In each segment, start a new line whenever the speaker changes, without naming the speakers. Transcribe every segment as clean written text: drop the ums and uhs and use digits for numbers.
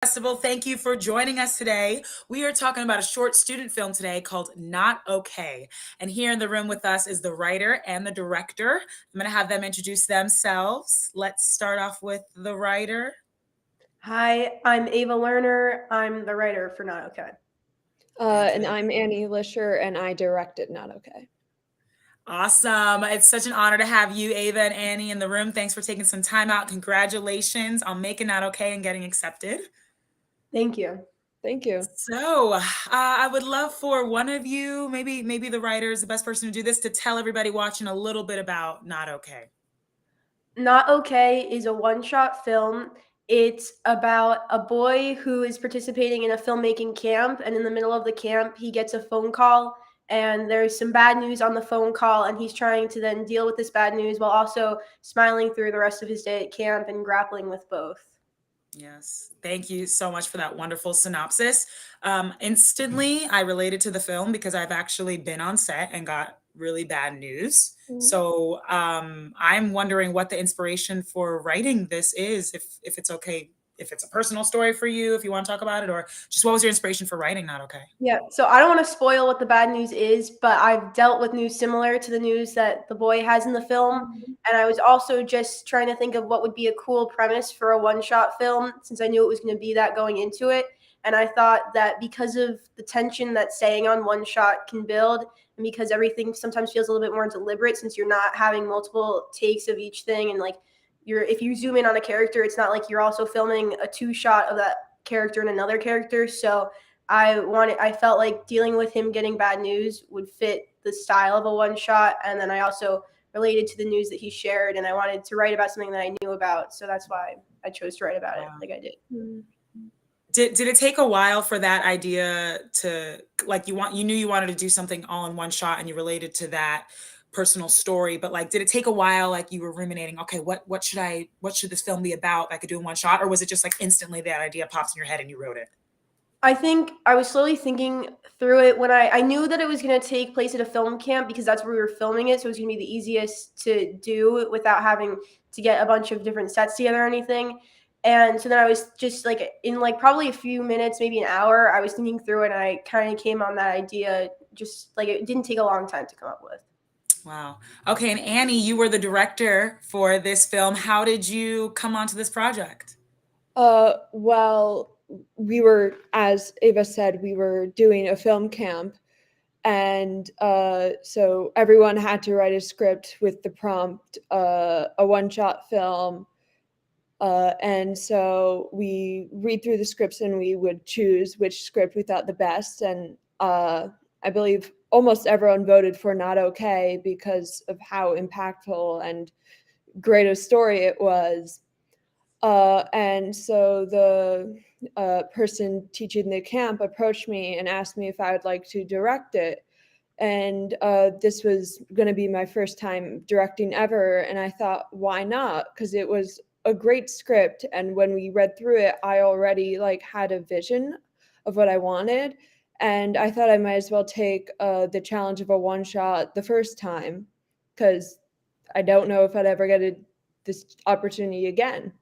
Festival. Thank you for joining us today. We are talking about a short student film today called Not Okay. And here in the room with us is the writer and the director. I'm going to have them introduce themselves. Let's start off with the writer.
Hi, I'm Ava Lerner. I'm the writer for Not Okay.
Thank
And
you.
I'm Annie Lisher, and I directed Not Okay.
Awesome. It's such an honor to have you, Ava and Annie, in the room. Thanks for taking some time out. Congratulations on making Not Okay and getting accepted.
Thank you.
Thank you.
So, I would love for one of you, maybe the writer is the best person to do this, to tell everybody watching a little bit about Not Okay.
Not Okay is a one-shot film. It's about a boy who is participating in a filmmaking camp, and in the middle of the camp, he gets a phone call, and there's some bad news on the phone call, and he's trying to then deal with this bad news while also smiling through the rest of his day at camp and grappling with both.
Yes. Thank you so much for that wonderful synopsis. Instantly, I related to the film because I've actually been on set and got really bad news. So I'm wondering what the inspiration for writing this is, if it's okay, if it's a personal story for you, if you want to talk about it, or just what was your inspiration for writing Not Okay?
Yeah, so I don't want to spoil what the bad news is, but I've dealt with news similar to the news that the boy has in the film. And I was also just trying to think of what would be a cool premise for a one-shot film, since I knew it was going to be that going into it. And I thought that because of the tension that staying on one shot can build, and because everything sometimes feels a little bit more deliberate since you're not having multiple takes of each thing, and like if you zoom in on a character, it's not like you're also filming a two-shot of that character and another character. So I felt like dealing with him getting bad news would fit the style of a one shot, and then I also related to the news that he shared, and I wanted to write about something that I knew about, so that's why I chose to write about it like I did.
Did it take a while for that idea to, like, you knew you wanted to do something all in one shot and you related to that personal story, but like did it take a while, like you were ruminating, okay, what should this film be about I could do in one shot, or was it just like instantly that idea pops in your head and you wrote it?
I think I was slowly thinking through it when I knew that it was going to take place at a film camp because that's where we were filming it. So it was going to be the easiest to do without having to get a bunch of different sets together or anything. And so then I was just like, in like probably a few minutes, maybe an hour, I was thinking through it and I kind of came on that idea. Just like it didn't take a long time to come up with.
Wow. Okay, and Annie, you were the director for this film. How did you come onto this project?
Well, we were, as Ava said, we were doing a film camp, and so everyone had to write a script with the prompt, a one-shot film. And so we read through the scripts and we would choose which script we thought the best. And I believe almost everyone voted for Not Okay because of how impactful and great a story it was. And so the person teaching the camp approached me and asked me if I would like to direct it. And this was going to be my first time directing ever. And I thought, why not? Because it was a great script. And when we read through it, I already like had a vision of what I wanted. And I thought I might as well take the challenge of a one shot the first time, because I don't know if I'd ever get this opportunity again.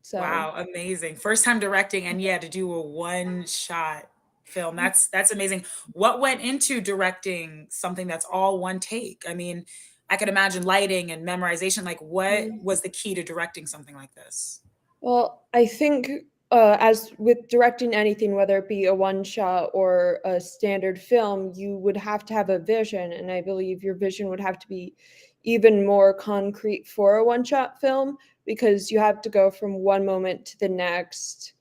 So
Wow, amazing. First time directing, and yeah, to do a one shot film. That's amazing. What went into directing something that's all one take? I mean, I could imagine lighting and memorization. Like, what was the key to directing something like this?
well, I think as with directing anything, whether it be a one shot or a standard film, you would have to have a vision. And I believe your vision would have to be even more concrete for a one shot film, because you have to go from one moment to the next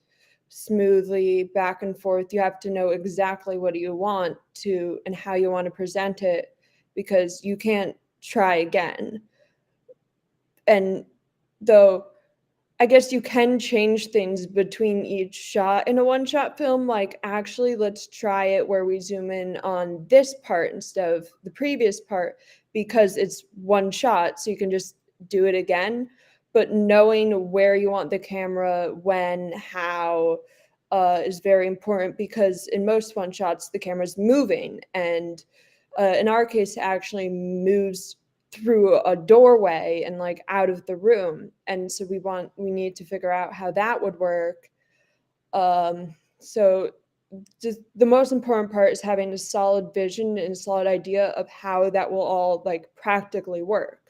smoothly back and forth. You have to know exactly what you want to and how you want to present it, because you can't try again. And though I guess you can change things between each shot in a one shot film. Like, actually, let's try it where we zoom in on this part instead of the previous part, because it's one shot. So you can just do it again. But knowing where you want the camera, when, how, is very important, because in most one shots, the camera's moving. And in our case, it actually moves through a doorway and like out of the room, and so we need to figure out how that would work. So just the most important part is having a solid vision and a solid idea of how that will all like practically work.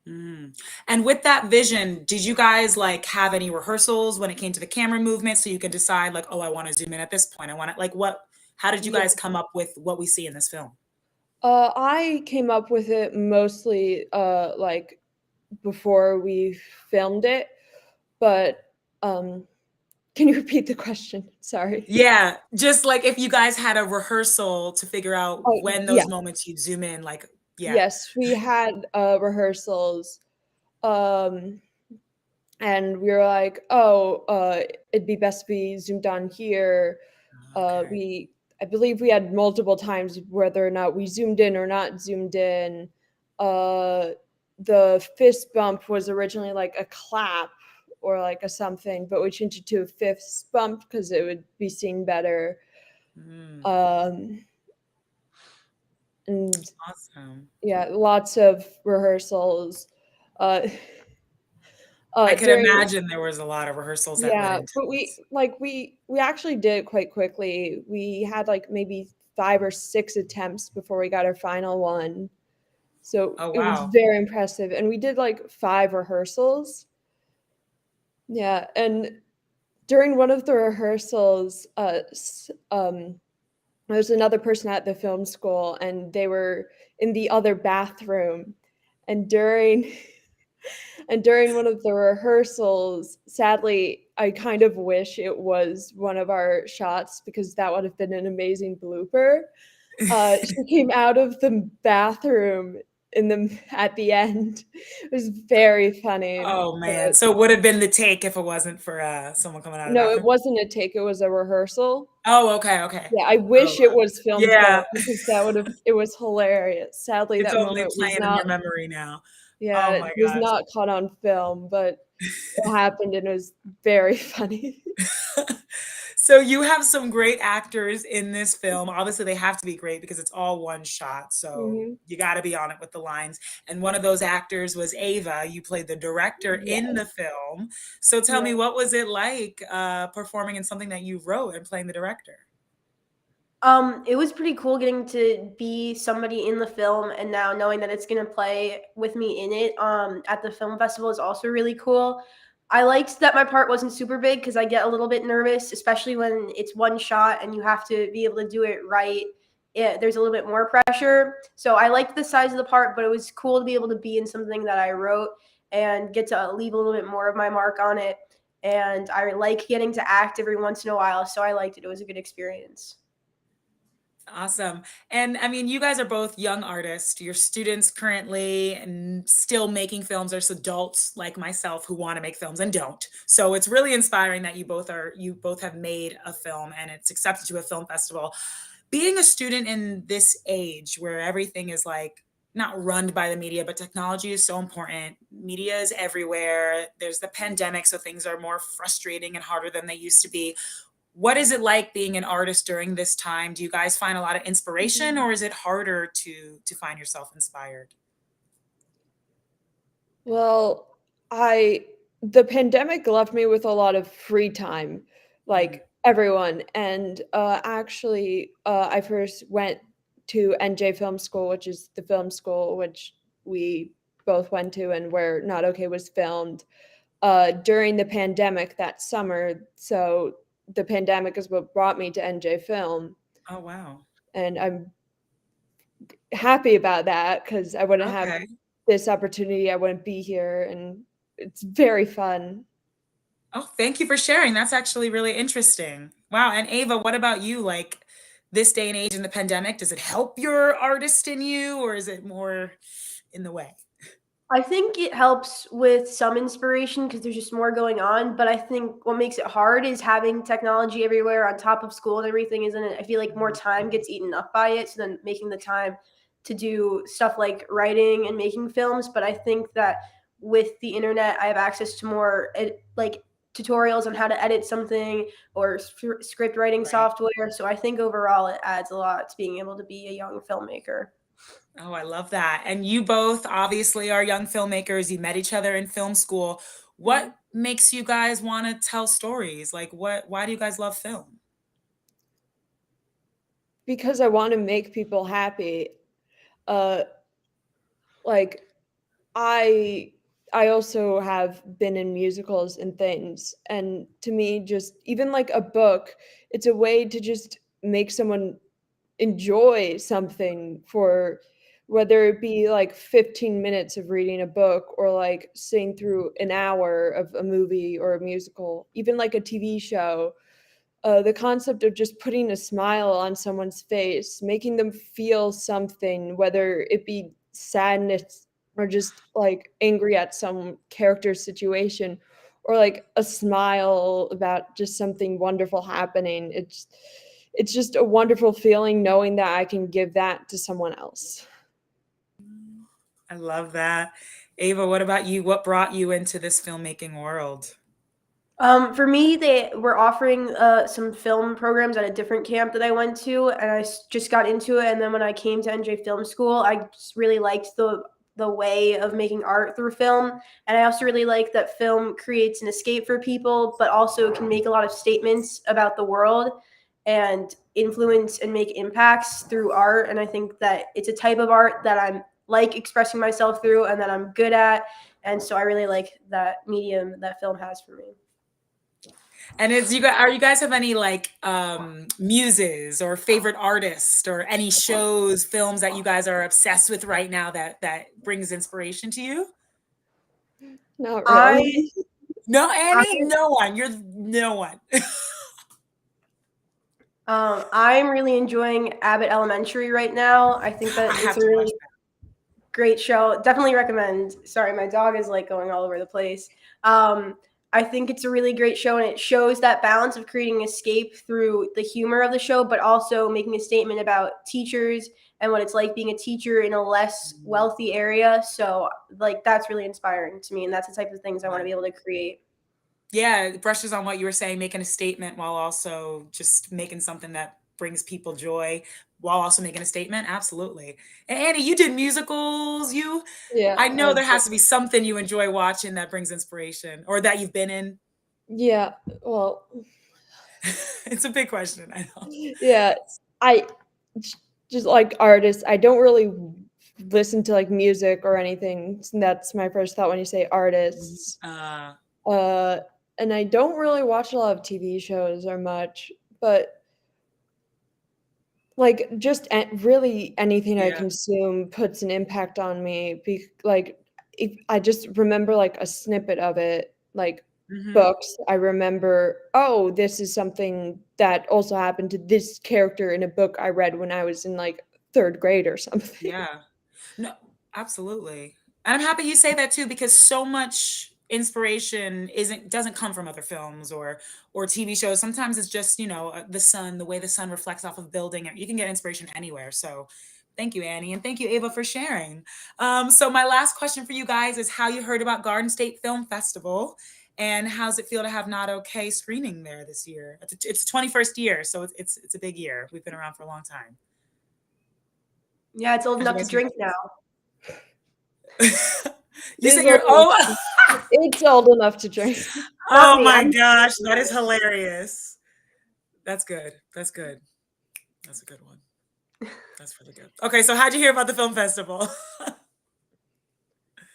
Mm. And with that vision, did you guys like have any rehearsals when it came to the camera movement so you could decide like, oh, I want to zoom in at this point. I want to like what, how did you
Yeah.
guys come up with what we see in this film?
I came up with it mostly like before we filmed it, but can you repeat the question? Sorry.
Yeah, just like if you guys had a rehearsal to figure out
Oh,
when
yeah.
those moments you'd zoom in, like, yeah.
Yes, we had rehearsals. Um, and we were like, "Oh, it'd be best if we zoomed on here."
Okay.
I believe we had multiple times whether or not we zoomed in or not zoomed in. Uh, the fist bump was originally like a clap or like a something, but we changed it to a fist bump because it would be seen better.
Mm,
Um, and
awesome.
yeah, lots of rehearsals. Uh,
I could
during
imagine there was a lot of rehearsals that went
Yeah,
into
but we
this.
like we actually did it quite quickly. We had like maybe 5 or 6 attempts before we got our final one. So
Oh,
it was
wow.
very impressive. And we did like 5 rehearsals. Yeah, and during one of the rehearsals, there was another person at the film school and they were in the other bathroom. And during one of the rehearsals, sadly, I kind of wish it was one of our shots because that would have been an amazing blooper. She came out of the bathroom at the end. It was very funny.
Oh, man.
But
So it would have been the take if it wasn't for, someone coming out of the
no, it
bathroom?
wasn't a take, it was a rehearsal.
Oh, okay, okay.
Yeah, I
Oh,
wish it was filmed
yeah.
though, because it was hilarious. Sadly,
It's
that
only
moment was
playing in
not
your memory now.
yeah,
Oh
it
my
was
gosh.
not caught on film, but it happened and it was very funny.
So you have some great actors in this film. Obviously, they have to be great because it's all one shot. So
Mhm.
you got to be on it with the lines. And one of those actors was Ava. You played the director in the
Yes.
film. So tell me,
Yeah.
what was it like performing in something that you wrote and playing the director?
It was pretty cool getting to be somebody in the film and now knowing that it's gonna play with me in it at the film festival is also really cool. I liked that my part wasn't super big because I get a little bit nervous, especially when it's one shot and you have to be able to do it right. There's a little bit more pressure. So I liked the size of the part, but it was cool to be able to be in something that I wrote and get to leave a little bit more of my mark on it. And I like getting to act every once in a while, so I liked it. It was a good experience.
Awesome. And I mean, you guys are both young artists. You're students currently and still making films. There's adults like myself who want to make films and don't. So it's really inspiring that you both have made a film and it's accepted to a film festival. Being a student in this age where everything is like not run by the media, but technology is so important. Media is everywhere. There's the pandemic, so things are more frustrating and harder than they used to be. What is it like being an artist during this time? Do you guys find a lot of inspiration or is it harder to find yourself inspired?
Well, I the pandemic left me with a lot of free time,
Mm.
like everyone. And actually, I first went to NJ Film School, which is the film school which we both went to and where Not Okay was filmed during the pandemic that summer. So the pandemic is what brought me to NJ Film.
Oh, wow.
And I'm happy about that because I wouldn't have
Okay.
this opportunity, I wouldn't be here, and it's very fun.
Oh, thank you for sharing. That's actually really interesting. Wow. And Ava, what about you? Like this day and age in the pandemic, does it help your artist in you or is it more in the way?
I think it helps with some inspiration because there's just more going on. But I think what makes it hard is having technology everywhere on top of school and everything, isn't it? I feel like more time gets eaten up by it. So then making the time to do stuff like writing and making films. But I think that with the internet, I have access to more like tutorials on how to edit something or script writing
Right.
software. So I think overall it adds a lot to being able to be a young filmmaker.
Oh, I love that. And you both obviously are young filmmakers. You met each other in film school. What makes you guys want to tell stories? Like why do you guys love film?
Because I want to make people happy. Uh, like I I also have been in musicals and things, and to me, just even like a book, it's a way to just make someone enjoy something for whether it be like 15 minutes of reading a book or like sitting through an hour of a movie or a musical, even like a TV show. The concept of just putting a smile on someone's face, making them feel something, whether it be sadness or just like angry at some character situation, or like a smile about just something wonderful happening. It's just a wonderful feeling knowing that I can give that to someone else.
I love that. Ava, what about you? What brought you into this filmmaking world?
For me, they were offering some film programs at a different camp that I went to, and just got into it. And then when I came to NJ Film School, I just really liked the way of making art through film, and I also really like that film creates an escape for people, but also can make a lot of statements about the world and influence and make impacts through art. And I think that it's a type of art that I'm like expressing myself through, and that I'm good at. And so I really like that medium that film has for me.
And is you guys are you guys have any like muses or favorite artists or any shows, films that you guys are obsessed with right now that brings inspiration to you?
Not
I
really.
No,
I
Annie, no one. You're no one.
I'm really enjoying Abbott Elementary right now. I think
I
that
have
it's a
to watch
really great show. Definitely recommend. Sorry, my dog is like going all over the place. Um, I think it's a really great show, and it shows that balance of creating escape through the humor of the show, but also making a statement about teachers and what it's like being a teacher in a less
that.
wealthy area. So, like, that's really inspiring to me, and that's the type of things I want to be
Right.
able to create.
Yeah, it brushes on what you were saying, making a statement while also just making something that brings people joy while also making a statement. Absolutely. And Annie, you did musicals.
Yeah,
I know there has to be something you enjoy watching that brings inspiration or that you've been in.
yeah. Well,
It's a big question, I know.
yeah. I just like artists. I don't really listen to like music or anything. So that's my first thought when you say artists.
Uh,
Uh, and I don't really watch a lot of TV shows or much, but like just really anything I
yeah.
consume puts an impact on me. Like if I just remember like a snippet of it, like
Hmm.
books, I remember, oh, this is something that also happened to this character in a book I read when I was in like third grade or something.
Yeah. No, absolutely. And I'm happy you say that too, because so much inspiration doesn't come from other films or TV shows. Sometimes it's just, the sun, the way the sun reflects off of building. You can get inspiration anywhere. So thank you, Annie. And thank you, Ava, for sharing. So my last question for you guys is how you heard about Garden State Film Festival and how's it feel to have Not Okay screening there this year? It's the 21st year, so it's a big year. We've been around for a long time.
Yeah, it's old
How'd you
enough to
guys hear?
drink now.
You
Is
said
old
you're
enough
oh
it's old enough to drink.
Not
oh
me.
my
I'm
gosh, that is hilarious. That's good. That's good. That's a good one. That's really good. Okay, so how'd you hear about the film festival?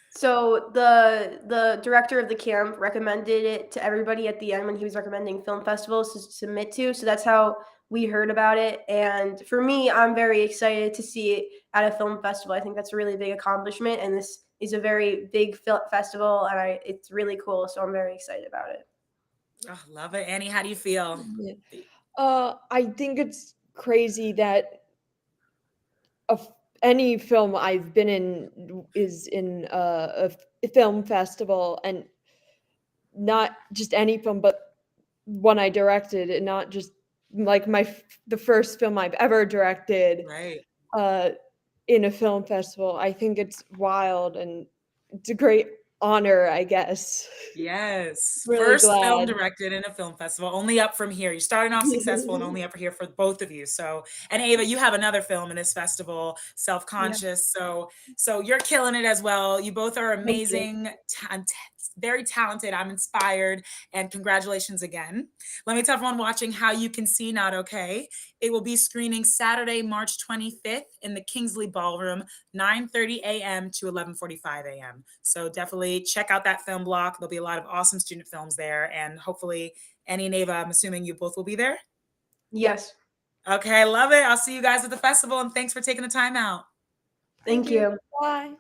So the director of the camp recommended it to everybody at the end when he was recommending film festivals to submit to. So that's how we heard about it. And for me, I'm very excited to see it at a film festival. I think that's a really big accomplishment, and this is a very big film festival, and it's really cool. So I'm very excited about it.
Oh, love it. Annie, how do you feel?
Yeah. I think it's crazy that any film I've been in is in a film festival, and not just any film, but one I directed, and not just like the first film I've ever directed
Right.
uh, in a film festival. I think it's wild, and it's a great honor, I guess.
Yes.
Really
First film
glad.
directed in a film festival, only up from here. You started off successful and only up here for both of you. So, and Ava, you have another film in this festival,
Yeah,
Self-Conscious. So you're killing it as well. You both are
thank you.
amazing, very talented. I'm inspired, and congratulations again. Let me tell everyone watching how you can see Not Okay. It will be screening Saturday, March 25th in the Kingsley Ballroom, 9:30 a.m. to 11:45 a.m. So definitely check out that film block. There'll be a lot of awesome student films there, and hopefully Annie and Ava, I'm assuming you both will be there.
Yes.
Okay, love it. I'll see you guys at the festival, and thanks for taking the time out.
Thank you.
Bye.